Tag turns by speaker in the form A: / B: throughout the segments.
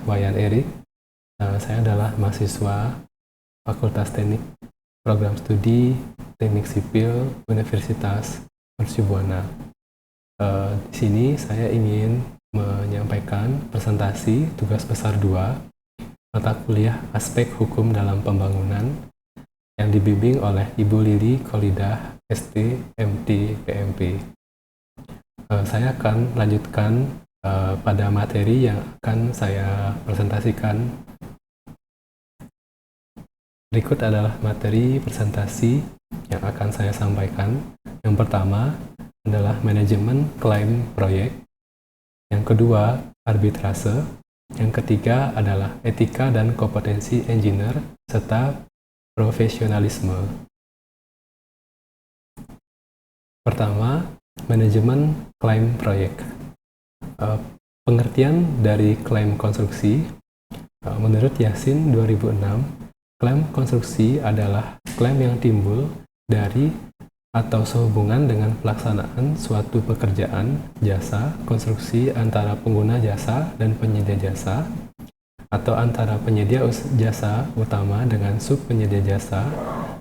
A: Wayan Erik. Saya adalah mahasiswa Fakultas Teknik Program Studi Teknik Sipil Universitas Mercubuana. Di sini saya ingin menyampaikan presentasi tugas besar 2 mata kuliah Aspek Hukum dalam Pembangunan yang dibimbing oleh Ibu Lili Kholidah, ST, MT, PMP. Saya akan lanjutkan pada materi yang akan saya presentasikan. Berikut adalah materi presentasi yang akan saya sampaikan. Yang pertama adalah manajemen klaim proyek. Yang kedua, arbitrase. Yang ketiga adalah etika dan kompetensi engineer serta profesionalisme. Pertama, manajemen klaim proyek. Pengertian dari klaim konstruksi, menurut Yasin 2006, klaim konstruksi adalah klaim yang timbul dari atau sehubungan dengan pelaksanaan suatu pekerjaan jasa konstruksi antara pengguna jasa dan penyedia jasa, atau antara penyedia jasa utama dengan subpenyedia jasa,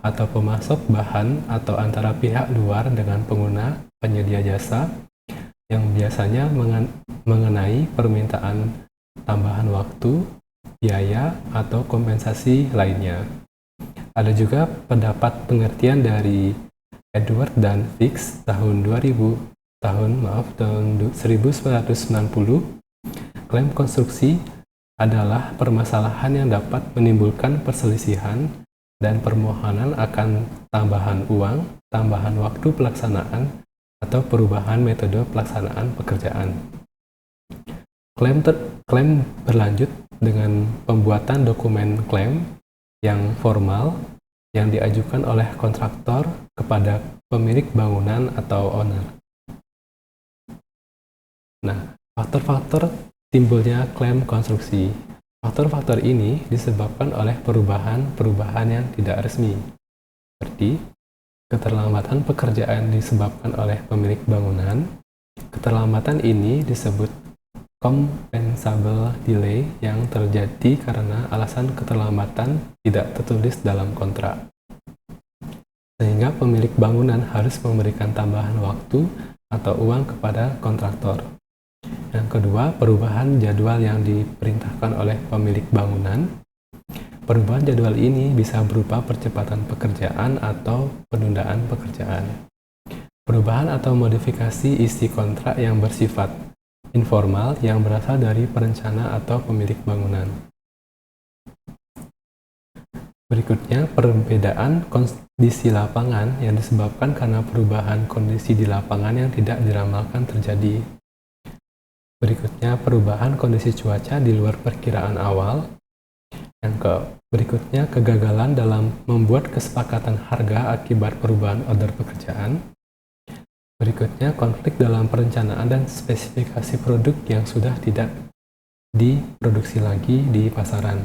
A: atau pemasok bahan, atau antara pihak luar dengan pengguna penyedia jasa, yang biasanya mengenai permintaan tambahan waktu, biaya, atau kompensasi lainnya. Ada juga pendapat pengertian dari Edward dan Fix tahun 1990. Klaim konstruksi adalah permasalahan yang dapat menimbulkan perselisihan dan permohonan akan tambahan uang, tambahan waktu pelaksanaan, atau perubahan metode pelaksanaan pekerjaan. Klaim berlanjut dengan pembuatan dokumen klaim yang formal yang diajukan oleh kontraktor kepada pemilik bangunan atau owner. Nah, faktor-faktor timbulnya klaim konstruksi. Faktor-faktor ini disebabkan oleh perubahan-perubahan yang tidak resmi, seperti keterlambatan pekerjaan disebabkan oleh pemilik bangunan. Keterlambatan ini disebut compensable delay yang terjadi karena alasan keterlambatan tidak tertulis dalam kontrak, sehingga pemilik bangunan harus memberikan tambahan waktu atau uang kepada kontraktor. Yang kedua, perubahan jadwal yang diperintahkan oleh pemilik bangunan. Perubahan jadwal ini bisa berupa percepatan pekerjaan atau penundaan pekerjaan. Perubahan atau modifikasi isi kontrak yang bersifat informal yang berasal dari perencana atau pemilik bangunan. Berikutnya, perbedaan kondisi lapangan yang disebabkan karena perubahan kondisi di lapangan yang tidak diramalkan terjadi. Berikutnya, perubahan kondisi cuaca di luar perkiraan awal. Berikutnya, kegagalan dalam membuat kesepakatan harga akibat perubahan order pekerjaan. Berikutnya, konflik dalam perencanaan dan spesifikasi produk yang sudah tidak diproduksi lagi di pasaran.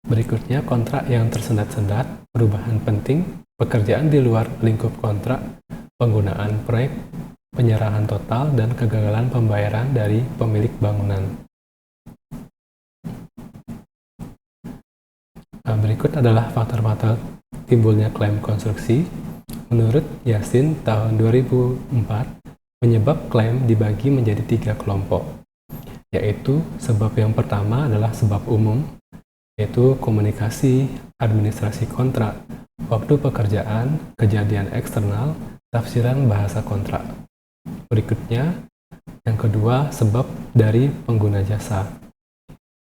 A: Berikutnya, kontrak yang tersendat-sendat, perubahan penting, pekerjaan di luar lingkup kontrak, penggunaan proyek, penyerahan total, dan kegagalan pembayaran dari pemilik bangunan. Berikut adalah faktor-faktor timbulnya klaim konstruksi. Menurut Yasin tahun 2004, penyebab klaim dibagi menjadi 3 kelompok, yaitu sebab yang pertama adalah sebab umum, yaitu komunikasi, administrasi kontrak, waktu pekerjaan, kejadian eksternal, tafsiran bahasa kontrak. Berikutnya, yang kedua, sebab dari pengguna jasa.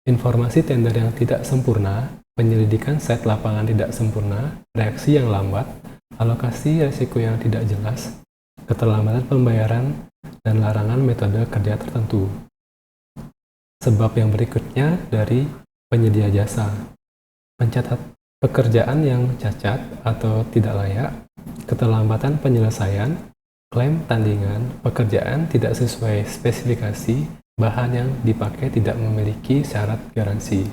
A: Informasi tender yang tidak sempurna, penyelidikan site lapangan tidak sempurna, reaksi yang lambat, alokasi risiko yang tidak jelas, keterlambatan pembayaran, dan larangan metode kerja tertentu. Sebab yang berikutnya dari penyedia jasa. Pencatat pekerjaan yang cacat atau tidak layak, keterlambatan penyelesaian, klaim tandingan, pekerjaan tidak sesuai spesifikasi, bahan yang dipakai tidak memiliki syarat garansi.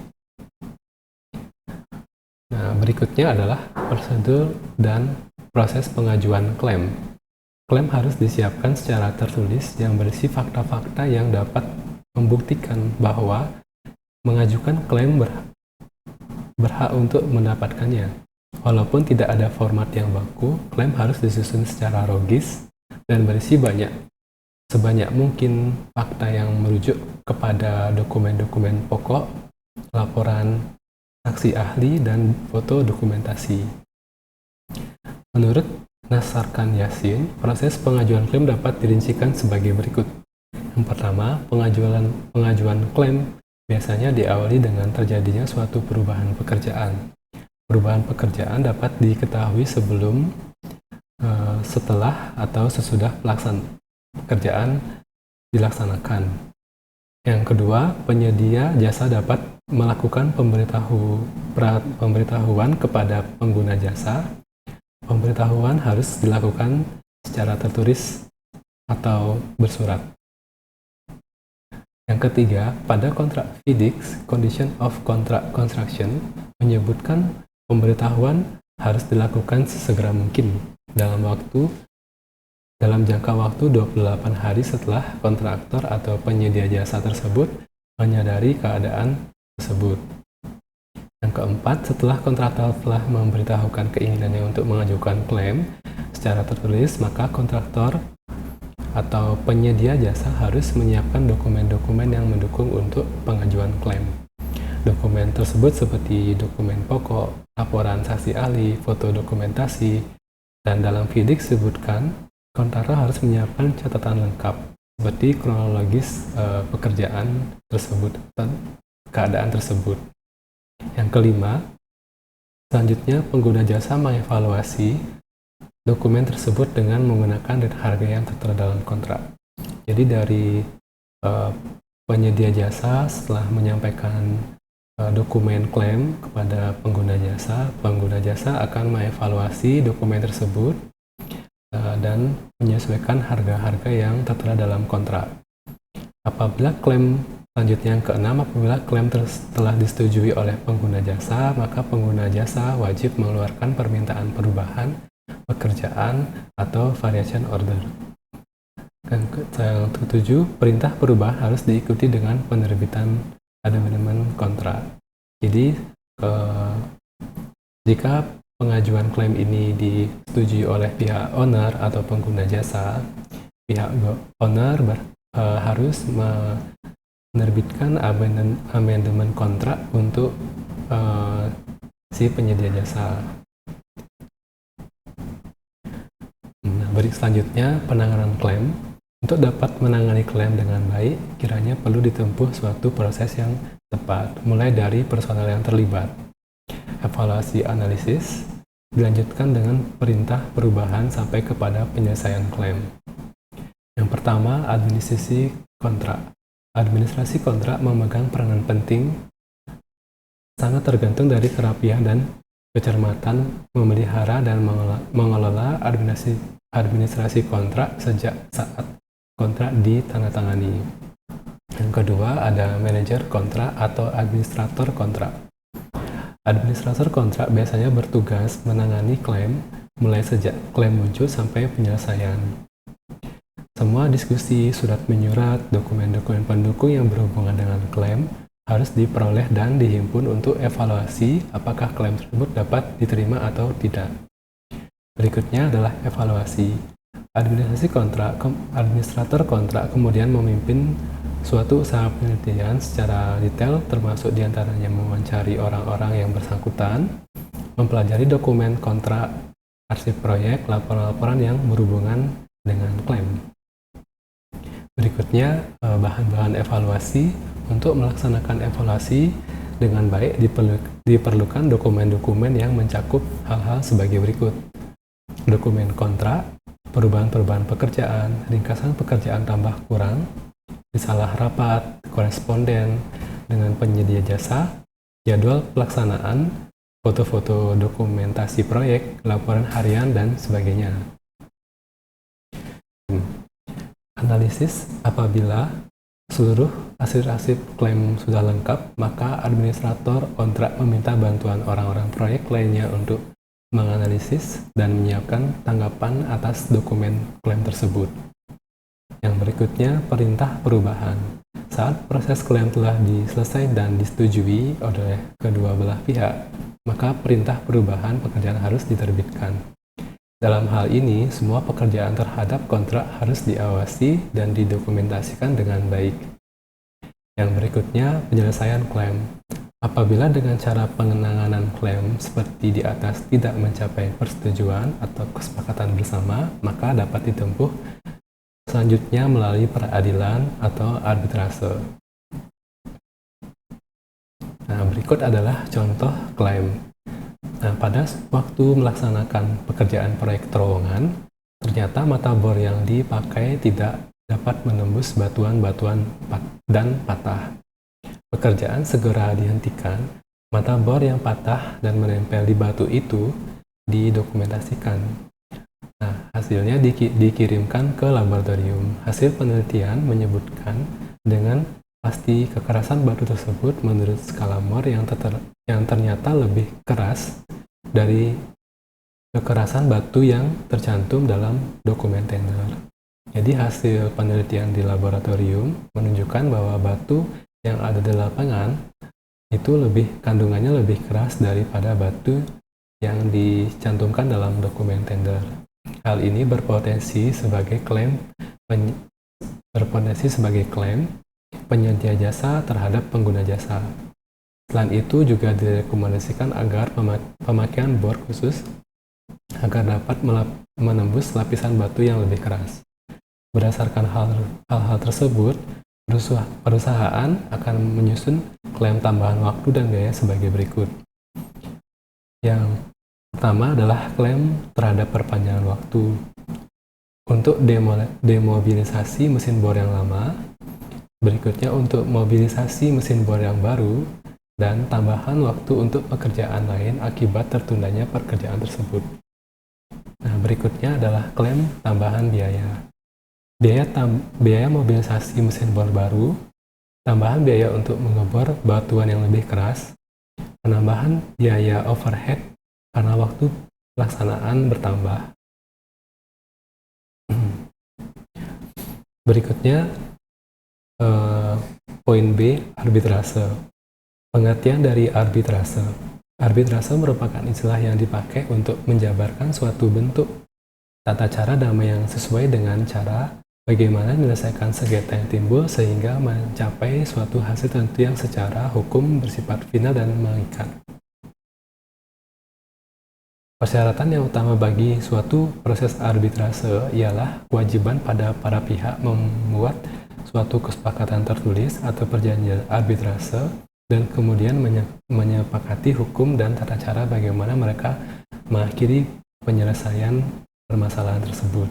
A: Nah, berikutnya adalah prosedur dan proses pengajuan klaim. Klaim harus disiapkan secara tertulis yang berisi fakta-fakta yang dapat membuktikan bahwa mengajukan klaim berhak untuk mendapatkannya. Walaupun tidak ada format yang baku, klaim harus disusun secara logis dan berisi sebanyak mungkin fakta yang merujuk kepada dokumen-dokumen pokok, laporan saksi ahli, dan foto dokumentasi. Menurut Nasarkan Yassin, proses pengajuan klaim dapat dirincikan sebagai berikut. Yang pertama, pengajuan klaim biasanya diawali dengan terjadinya suatu perubahan pekerjaan. Perubahan pekerjaan dapat diketahui sebelum, setelah, atau sesudah pekerjaan dilaksanakan. Yang kedua, penyedia jasa dapat melakukan pemberitahuan kepada pengguna jasa. Pemberitahuan harus dilakukan secara tertulis atau bersurat. Yang ketiga, pada kontrak FIDIC, Condition of Contract Construction menyebutkan pemberitahuan harus dilakukan sesegera mungkin dalam jangka waktu 28 hari setelah kontraktor atau penyedia jasa tersebut menyadari keadaan tersebut. Yang keempat, setelah kontraktor telah memberitahukan keinginannya untuk mengajukan klaim secara tertulis, maka kontraktor atau penyedia jasa harus menyiapkan dokumen-dokumen yang mendukung untuk pengajuan klaim. Dokumen tersebut seperti dokumen pokok, laporan saksi ahli, foto dokumentasi, dan dalam FIDIC disebutkan kontraktor harus menyiapkan catatan lengkap seperti kronologis pekerjaan tersebut dan keadaan tersebut. Yang kelima, selanjutnya pengguna jasa mengevaluasi dokumen tersebut dengan menggunakan harga yang tertera dalam kontrak. Jadi dari penyedia jasa setelah menyampaikan dokumen klaim kepada pengguna jasa akan mengevaluasi dokumen tersebut dan menyesuaikan harga-harga yang tertera dalam kontrak. Apabila klaim telah disetujui oleh pengguna jasa, maka pengguna jasa wajib mengeluarkan permintaan perubahan pekerjaan atau variation order. Yang ketujuh, perintah perubahan harus diikuti dengan penerbitan adeendum kontrak. Jadi, jika pengajuan klaim ini disetujui oleh pihak owner atau pengguna jasa, pihak owner harus menerbitkan amandemen kontrak untuk si penyedia jasa. Selanjutnya, penanganan klaim. Untuk dapat menangani klaim dengan baik, kiranya perlu ditempuh suatu proses yang tepat, mulai dari personel yang terlibat. Evaluasi analisis, dilanjutkan dengan perintah perubahan sampai kepada penyelesaian klaim. Yang pertama, administrasi kontrak. Administrasi kontrak memegang peranan penting, sangat tergantung dari kerapihan dan kecermatan memelihara dan mengelola administrasi kontrak sejak saat kontrak ditandatangani. Yang kedua, ada manajer kontrak atau administrator kontrak. Administrator kontrak biasanya bertugas menangani klaim mulai sejak klaim muncul sampai penyelesaian. Semua diskusi, surat menyurat, dokumen-dokumen pendukung yang berhubungan dengan klaim harus diperoleh dan dihimpun untuk evaluasi apakah klaim tersebut dapat diterima atau tidak. Berikutnya adalah evaluasi. Administrator kontrak kemudian memimpin suatu usaha penelitian secara detail, termasuk diantaranya mewawancari orang-orang yang bersangkutan, mempelajari dokumen kontrak, arsip proyek, laporan-laporan yang berhubungan dengan klaim. Berikutnya, bahan-bahan evaluasi. Untuk melaksanakan evaluasi dengan baik diperlukan dokumen-dokumen yang mencakup hal-hal sebagai berikut. Dokumen kontrak, perubahan-perubahan pekerjaan, ringkasan pekerjaan tambah kurang, risalah rapat, koresponden dengan penyedia jasa, jadwal pelaksanaan, foto-foto dokumentasi proyek, laporan harian, dan sebagainya. Analisis. Apabila seluruh arsip klaim sudah lengkap, maka administrator kontrak meminta bantuan orang-orang proyek lainnya untuk menganalisis dan menyiapkan tanggapan atas dokumen klaim tersebut. Yang berikutnya, perintah perubahan. Saat proses klaim telah diselesaikan dan disetujui oleh kedua belah pihak, maka perintah perubahan pekerjaan harus diterbitkan. Dalam hal ini, semua pekerjaan terhadap kontrak harus diawasi dan didokumentasikan dengan baik. Yang berikutnya, penyelesaian klaim. Apabila dengan cara penanganan klaim seperti di atas tidak mencapai persetujuan atau kesepakatan bersama, maka dapat ditempuh selanjutnya melalui peradilan atau arbitrase. Nah, berikut adalah contoh klaim. Nah, pada waktu melaksanakan pekerjaan proyek terowongan, ternyata mata bor yang dipakai tidak dapat menembus batuan-batuan dan patah. Pekerjaan segera dihentikan, mata bor yang patah dan menempel di batu itu didokumentasikan. Nah, hasilnya dikirimkan ke laboratorium. Hasil penelitian menyebutkan dengan pasti kekerasan batu tersebut menurut skala Mohs yang ternyata lebih keras dari kekerasan batu yang tercantum dalam dokumen tender. Jadi hasil penelitian di laboratorium menunjukkan bahwa batu yang ada di lapangan itu kandungannya lebih keras daripada batu yang dicantumkan dalam dokumen tender. Hal ini berpotensi sebagai klaim penyedia jasa terhadap pengguna jasa. Selain itu juga direkomendasikan agar pemakaian bor khusus agar dapat menembus lapisan batu yang lebih keras. Berdasarkan hal-hal tersebut, perusahaan akan menyusun klaim tambahan waktu dan biaya sebagai berikut. Yang pertama adalah klaim terhadap perpanjangan waktu. Untuk demobilisasi mesin bor yang lama, berikutnya untuk mobilisasi mesin bor yang baru, dan tambahan waktu untuk pekerjaan lain akibat tertundanya pekerjaan tersebut. Nah, berikutnya adalah klaim tambahan biaya. Biaya mobilisasi mesin bor baru, tambahan biaya untuk mengebor batuan yang lebih keras, penambahan biaya overhead karena waktu pelaksanaan bertambah. Berikutnya, poin B, arbitrase. Pengertian dari arbitrase. Arbitrase merupakan istilah yang dipakai untuk menjabarkan suatu bentuk tata cara damai yang sesuai dengan cara bagaimana menyelesaikan sengketa yang timbul sehingga mencapai suatu hasil tertentu yang secara hukum bersifat final dan mengikat. Persyaratan yang utama bagi suatu proses arbitrase ialah kewajiban pada para pihak membuat suatu kesepakatan tertulis atau perjanjian arbitrase dan kemudian menyepakati hukum dan tata cara bagaimana mereka mengakhiri penyelesaian permasalahan tersebut.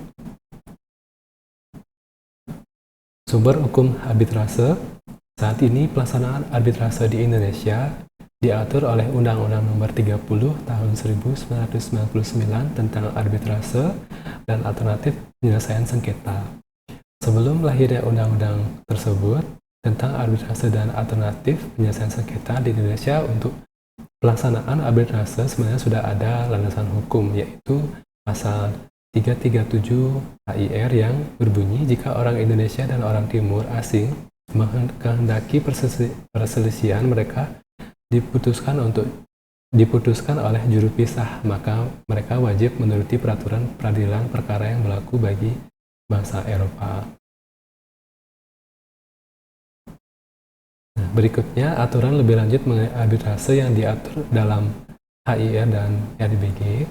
A: Sumber hukum arbitrase. Saat ini pelaksanaan arbitrase di Indonesia diatur oleh Undang-Undang Nomor 30 Tahun 1999 tentang arbitrase dan alternatif penyelesaian sengketa. Sebelum lahirnya undang-undang tersebut tentang arbitrase dan alternatif penyelesaian sengketa di Indonesia, untuk pelaksanaan arbitrase sebenarnya sudah ada landasan hukum, yaitu pasal 337 HIR yang berbunyi jika orang Indonesia dan orang Timur asing menghendaki perselisihan mereka diputuskan oleh juru pisah, maka mereka wajib menuruti peraturan peradilan perkara yang berlaku bagi bangsa Eropa. Nah, berikutnya aturan lebih lanjut mengenai arbitrase yang diatur dalam HIR dan RBG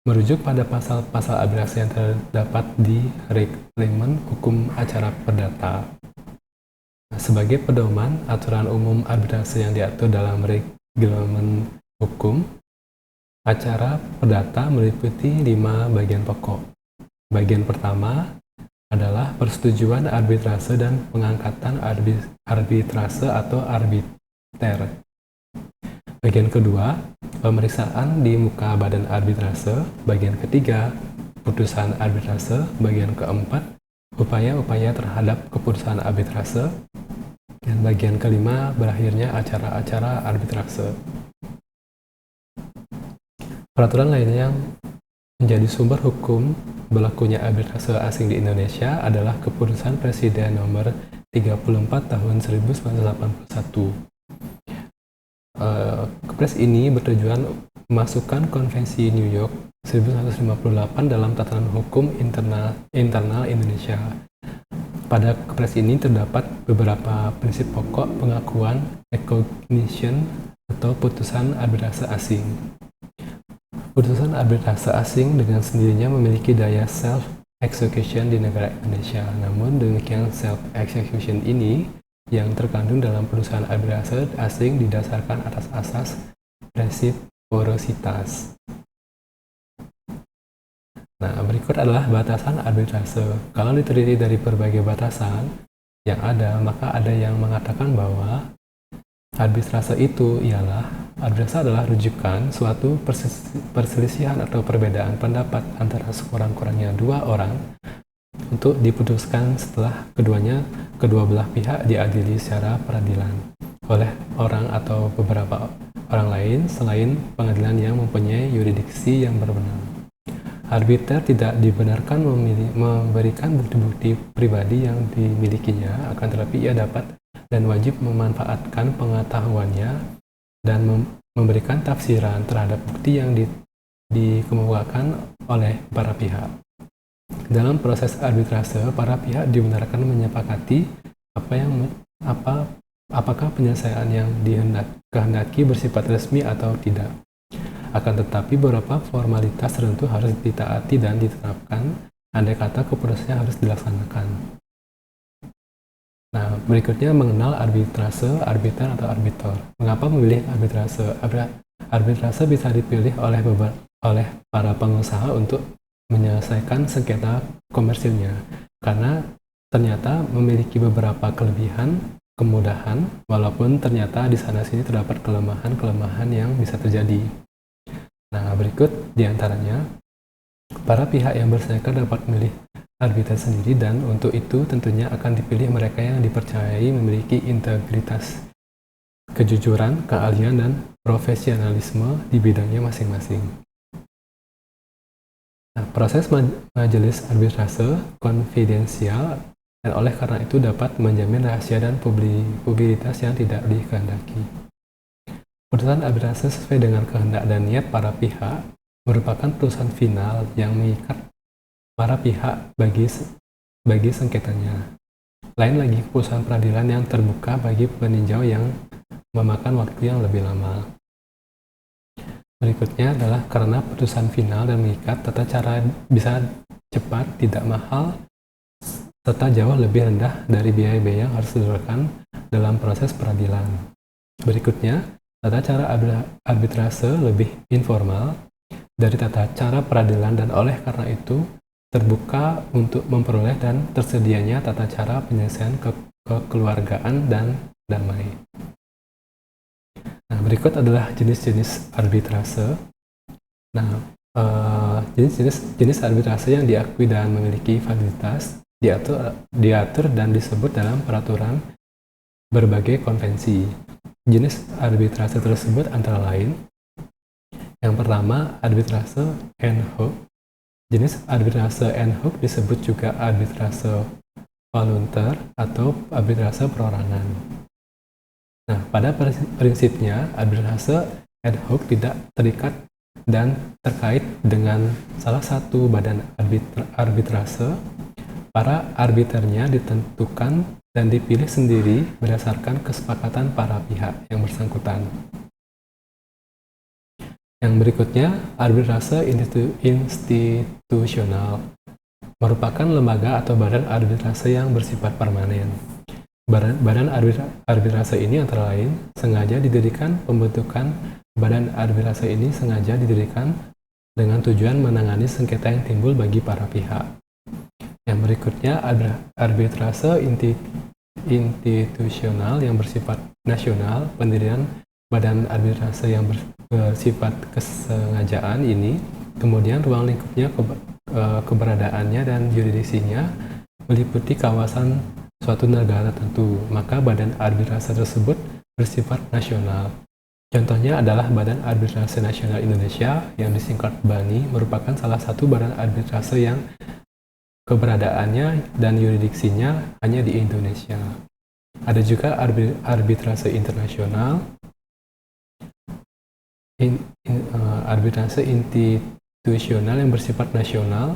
A: merujuk pada pasal-pasal arbitrase yang terdapat di Reglamen Hukum Acara Perdata. Sebagai pedoman, aturan umum arbitrase yang diatur dalam Reglamen Hukum Acara Perdata meliputi 5 bagian pokok. Bagian pertama adalah persetujuan arbitrase dan pengangkatan arbitrase atau arbiter. Bagian kedua, pemeriksaan di muka badan arbitrase. Bagian ketiga, putusan arbitrase. Bagian keempat, upaya-upaya terhadap keputusan arbitrase. Dan bagian kelima, berakhirnya acara-acara arbitrase. Peraturan lainnya yang menjadi sumber hukum berlakunya arbitrase asing di Indonesia adalah Keputusan Presiden nomor 34 tahun 1981. Kepres ini bertujuan memasukkan Konvensi New York 1958 dalam tatanan hukum internal Indonesia. Pada kepres ini terdapat beberapa prinsip pokok pengakuan recognition atau putusan arbitrase asing. Putusan arbitrase asing dengan sendirinya memiliki daya self-execution di negara Indonesia. Namun demikian self-execution ini yang terkandung dalam putusan arbitrase asing didasarkan atas asas resiprositas. Nah, berikut adalah batasan arbitrase. Kalau diteliti dari berbagai batasan yang ada, maka ada yang mengatakan bahwa arbitrase arbitrase adalah rujukan suatu perselisihan atau perbedaan pendapat antara sekurang-kurangnya dua orang untuk diputuskan setelah kedua belah pihak diadili secara peradilan oleh orang atau beberapa orang lain selain pengadilan yang mempunyai yurisdiksi yang berwenang. Arbiter tidak dibenarkan memberikan bukti-bukti pribadi yang dimilikinya, akan tetapi ia dapat dan wajib memanfaatkan pengetahuannya dan memberikan tafsiran terhadap bukti yang dikemukakan oleh para pihak. Dalam proses arbitrase, para pihak dibenarkan menyepakati apakah penyelesaian yang dikehendaki bersifat resmi atau tidak. Akan tetapi beberapa formalitas tertentu harus ditaati dan diterapkan andai kata keputusannya harus dilaksanakan. Nah, berikutnya mengenal arbitrase, arbiter atau arbitor. Mengapa memilih arbitrase? Arbitrase bisa dipilih oleh para pengusaha untuk menyelesaikan sengketa komersilnya karena ternyata memiliki beberapa kemudahan, walaupun ternyata di sana-sini terdapat kelemahan-kelemahan yang bisa terjadi. Nah, berikut diantaranya, para pihak yang bersengketa dapat memilih arbiter sendiri dan untuk itu tentunya akan dipilih mereka yang dipercayai memiliki integritas, kejujuran, keahlian, dan profesionalisme di bidangnya masing-masing. Nah, proses majelis arbitrase konfidensial dan oleh karena itu dapat menjamin rahasia dan publisitas yang tidak dikehendaki. Putusan arbitrase sesuai dengan kehendak dan niat para pihak merupakan putusan final yang mengikat para pihak bagi sengketanya. Lain lagi putusan peradilan yang terbuka bagi peninjau yang memakan waktu yang lebih lama. Berikutnya adalah karena putusan final dan mengikat, tata cara bisa cepat, tidak mahal, serta jauh lebih rendah dari biaya-biaya yang harus dikeluarkan dalam proses peradilan. Berikutnya, tata cara arbitrase lebih informal dari tata cara peradilan dan oleh karena itu terbuka untuk memperoleh dan tersedianya tata cara penyelesaian kekeluargaan dan damai. Nah, berikut adalah jenis-jenis arbitrase. Nah, jenis arbitrase yang diakui dan memiliki validitas diatur dan disebut dalam peraturan berbagai konvensi. Jenis arbitrase tersebut antara lain: yang pertama, arbitrase en hoc. Jenis arbitrase en hoc disebut juga arbitrase voluntar atau arbitrase perorangan. Nah, pada prinsipnya, arbitrase en hoc tidak terikat dan terkait dengan salah satu badan arbitrase. Para arbiternya ditentukan dan dipilih sendiri berdasarkan kesepakatan para pihak yang bersangkutan. Yang berikutnya, arbitrase institusional merupakan lembaga atau badan arbitrase yang bersifat permanen. Badan arbitrase ini antara lain pembentukan badan arbitrase ini sengaja didirikan dengan tujuan menangani sengketa yang timbul bagi para pihak. Yang berikutnya ada arbitrase institusional yang bersifat nasional. Pendirian badan arbitrase yang bersifat kesengajaan ini, kemudian ruang lingkupnya, keberadaannya dan yurisdiksinya meliputi kawasan suatu negara tertentu, maka badan arbitrase tersebut bersifat nasional. Contohnya adalah Badan Arbitrase Nasional Indonesia yang disingkat BANI, merupakan salah satu badan arbitrase yang keberadaannya dan yurisdiksinya hanya di Indonesia. Ada juga arbitrase internasional, arbitrase institusional yang bersifat nasional,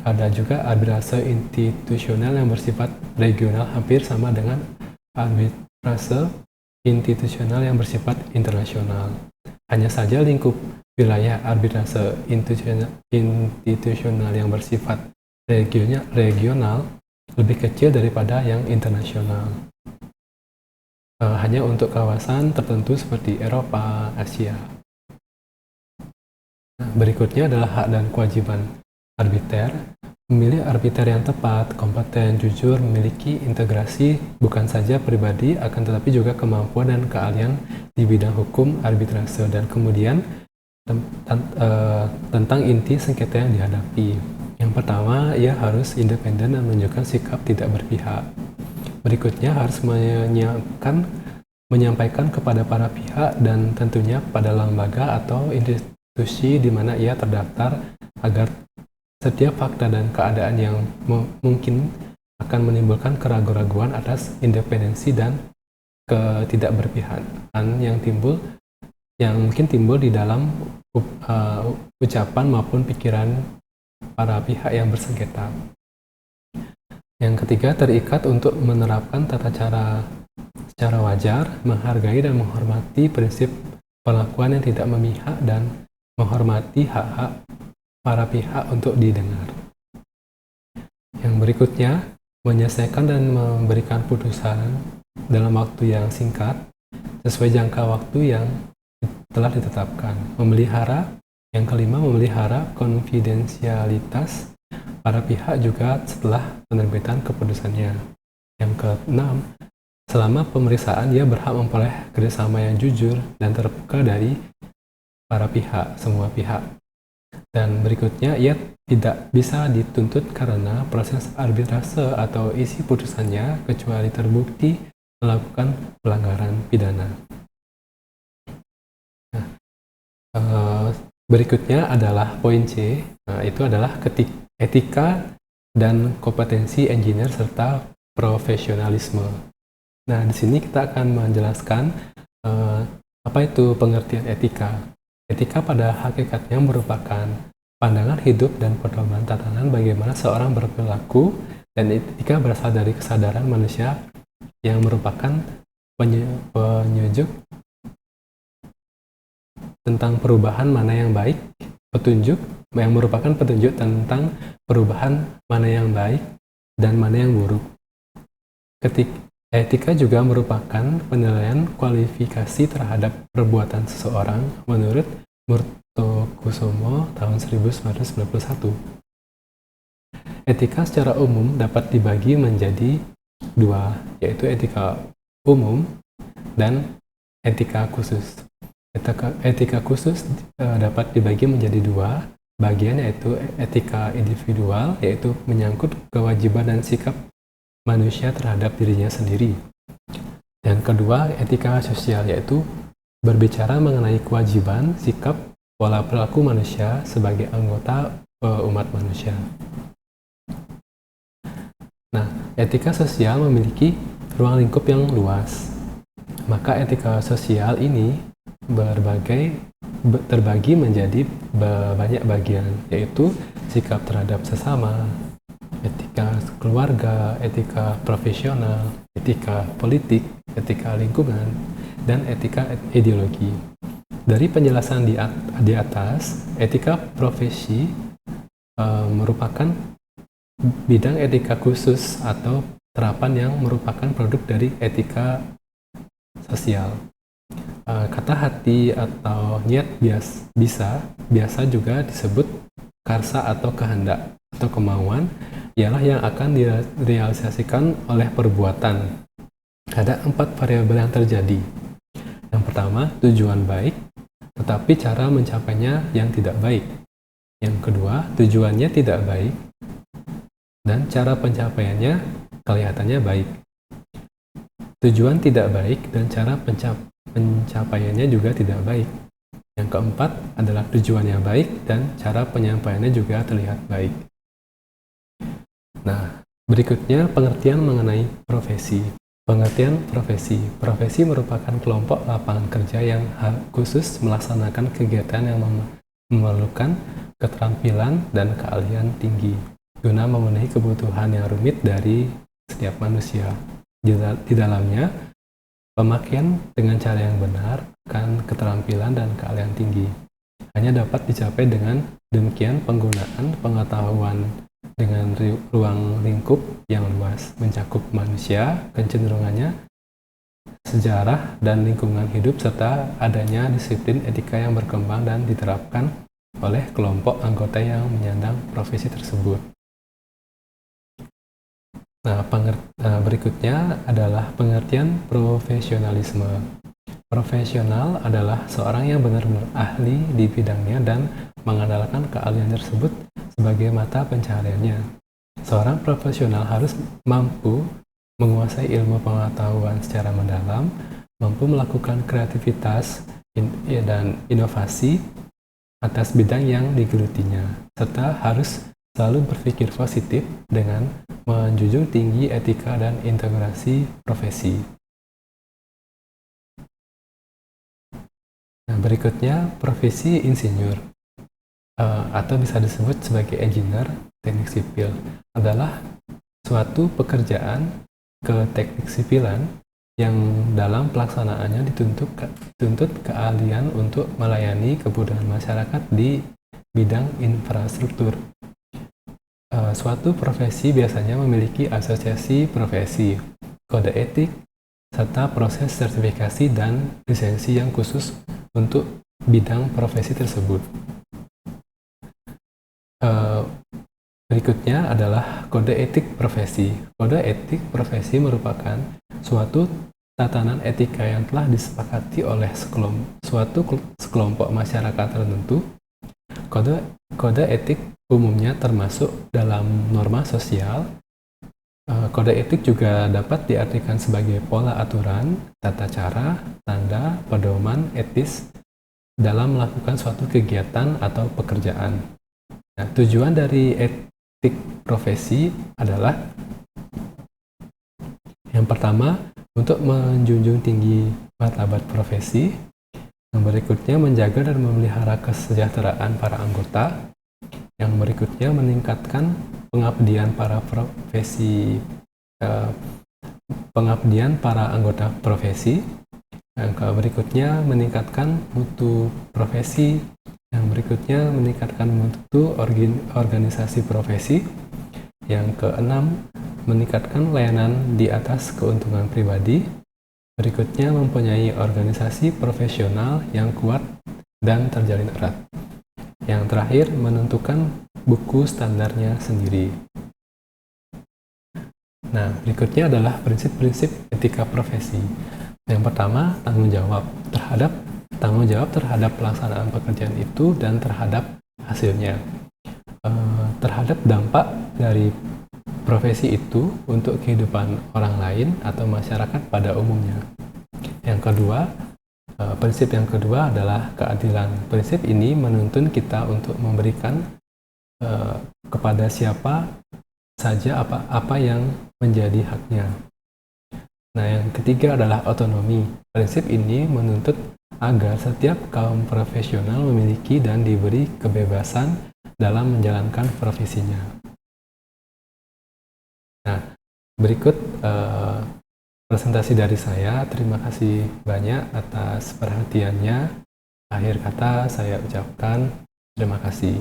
A: ada juga arbitrase institusional yang bersifat regional, hampir sama dengan arbitrase institusional yang bersifat internasional. Hanya saja lingkup wilayah arbitrase institusional yang bersifat regional lebih kecil daripada yang internasional. Hanya untuk kawasan tertentu seperti Eropa, Asia. Berikutnya adalah hak dan kewajiban arbiter. Memilih arbiter yang tepat, kompeten, jujur, memiliki integrasi bukan saja pribadi, akan tetapi juga kemampuan dan keahlian di bidang hukum arbitrase, dan kemudian tentang inti sengketa yang dihadapi. Yang pertama, ia harus independen dan menunjukkan sikap tidak berpihak. Berikutnya harus menyampaikan kepada para pihak dan tentunya pada lembaga atau institusi di mana ia terdaftar agar setiap fakta dan keadaan yang mungkin akan menimbulkan keraguan-raguan atas independensi dan ketidakberpihakan yang mungkin timbul di dalam ucapan maupun pikiran para pihak yang bersengketa. Yang ketiga, terikat untuk menerapkan tata cara secara wajar, menghargai dan menghormati prinsip perlakuan yang tidak memihak dan menghormati hak-hak para pihak untuk didengar. Yang berikutnya, menyelesaikan dan memberikan putusan dalam waktu yang singkat sesuai jangka waktu yang telah ditetapkan. Yang kelima, memelihara konfidensialitas para pihak juga setelah penerbitan keputusannya. Yang keenam, selama pemeriksaan ia berhak memperoleh kerjasama yang jujur dan terbuka dari para pihak, semua pihak. Dan berikutnya, ia tidak bisa dituntut karena proses arbitrase atau isi putusannya kecuali terbukti melakukan pelanggaran pidana. Berikutnya adalah poin C, itu adalah etika dan kompetensi engineer serta profesionalisme. Nah, di sini kita akan menjelaskan apa itu pengertian etika. Etika pada hakikatnya merupakan pandangan hidup dan pedoman tatanan bagaimana seorang berperilaku, dan etika berasal dari kesadaran manusia yang merupakan penyujuk tentang perubahan mana yang baik, yang merupakan petunjuk tentang perubahan mana yang baik dan mana yang buruk. Etika juga merupakan penilaian kualifikasi terhadap perbuatan seseorang menurut Murtokusumo tahun 1991. Etika secara umum dapat dibagi menjadi dua, yaitu etika umum dan etika khusus. Etika khusus dapat dibagi menjadi dua bagian, yaitu etika individual, yaitu menyangkut kewajiban dan sikap manusia terhadap dirinya sendiri. Dan kedua, etika sosial, yaitu berbicara mengenai kewajiban, sikap, pola perilaku manusia sebagai anggota umat manusia. Nah, etika sosial memiliki ruang lingkup yang luas. Maka etika sosial ini terbagi menjadi banyak bagian, yaitu sikap terhadap sesama, etika keluarga, etika profesional, etika politik, etika lingkungan, dan etika ideologi. Dari penjelasan di atas, etika profesi merupakan bidang etika khusus atau terapan yang merupakan produk dari etika sosial. Kata hati atau niat biasa juga disebut karsa atau kehendak atau kemauan, ialah yang akan direalisasikan oleh perbuatan. Ada 4 variabel yang terjadi. Yang pertama, tujuan baik, tetapi cara mencapainya yang tidak baik. Yang kedua, tujuannya tidak baik, dan cara pencapaiannya kelihatannya baik. Tujuan tidak baik dan cara pencapaiannya juga tidak baik. Yang keempat adalah tujuannya baik dan cara penyampaiannya juga terlihat baik. Nah, berikutnya pengertian mengenai profesi. Pengertian profesi. Profesi merupakan kelompok lapangan kerja yang khusus melaksanakan kegiatan yang memerlukan keterampilan dan keahlian tinggi guna memenuhi kebutuhan yang rumit dari setiap manusia. Di dalamnya, pemakaian dengan cara yang benar akan keterampilan dan keahlian tinggi hanya dapat dicapai dengan demikian penggunaan pengetahuan dengan ruang lingkup yang luas, mencakup manusia, kecenderungannya, sejarah, dan lingkungan hidup, serta adanya disiplin etika yang berkembang dan diterapkan oleh kelompok anggota yang menyandang profesi tersebut. Nah, berikutnya adalah pengertian profesionalisme. Profesional adalah seorang yang benar-benar ahli di bidangnya dan mengandalkan keahlian tersebut sebagai mata pencahariannya. Seorang profesional harus mampu menguasai ilmu pengetahuan secara mendalam, mampu melakukan kreativitas dan inovasi atas bidang yang digelutinya, serta harus selalu berpikir positif dengan menjunjung tinggi etika dan integrasi profesi. Nah, berikutnya profesi insinyur atau bisa disebut sebagai engineer teknik sipil adalah suatu pekerjaan teknik sipilan yang dalam pelaksanaannya dituntut keahlian untuk melayani kebutuhan masyarakat di bidang infrastruktur. Suatu profesi biasanya memiliki asosiasi profesi, kode etik, serta proses sertifikasi dan lisensi yang khusus untuk bidang profesi tersebut. Berikutnya adalah kode etik profesi. Kode etik profesi merupakan suatu tatanan etika yang telah disepakati oleh sekelompok masyarakat tertentu. Kode etik umumnya termasuk dalam norma sosial. Kode etik juga dapat diartikan sebagai pola aturan, tata cara, tanda, pedoman etis dalam melakukan suatu kegiatan atau pekerjaan. Nah, tujuan dari etik profesi adalah yang pertama, untuk menjunjung tinggi martabat profesi. Yang berikutnya, menjaga dan memelihara kesejahteraan para anggota. Yang berikutnya, meningkatkan pengabdian para anggota profesi. Yang berikutnya, meningkatkan mutu profesi. Yang berikutnya, meningkatkan mutu organisasi profesi. Yang keenam, meningkatkan layanan di atas keuntungan pribadi. Berikutnya, mempunyai organisasi profesional yang kuat dan terjalin erat. Yang terakhir, menentukan buku standarnya sendiri. Nah, berikutnya adalah prinsip-prinsip etika profesi. Yang pertama, tanggung jawab terhadap pelaksanaan pekerjaan itu dan terhadap hasilnya. Terhadap dampak dari profesi itu untuk kehidupan orang lain atau masyarakat pada umumnya. Prinsip yang kedua adalah keadilan. Prinsip ini menuntun kita untuk memberikan kepada siapa saja apa yang menjadi haknya. Nah, yang ketiga adalah otonomi. Prinsip ini menuntut agar setiap kaum profesional memiliki dan diberi kebebasan dalam menjalankan profesinya. Nah, berikut presentasi dari saya. Terima kasih banyak atas perhatiannya. Akhir kata saya ucapkan terima kasih.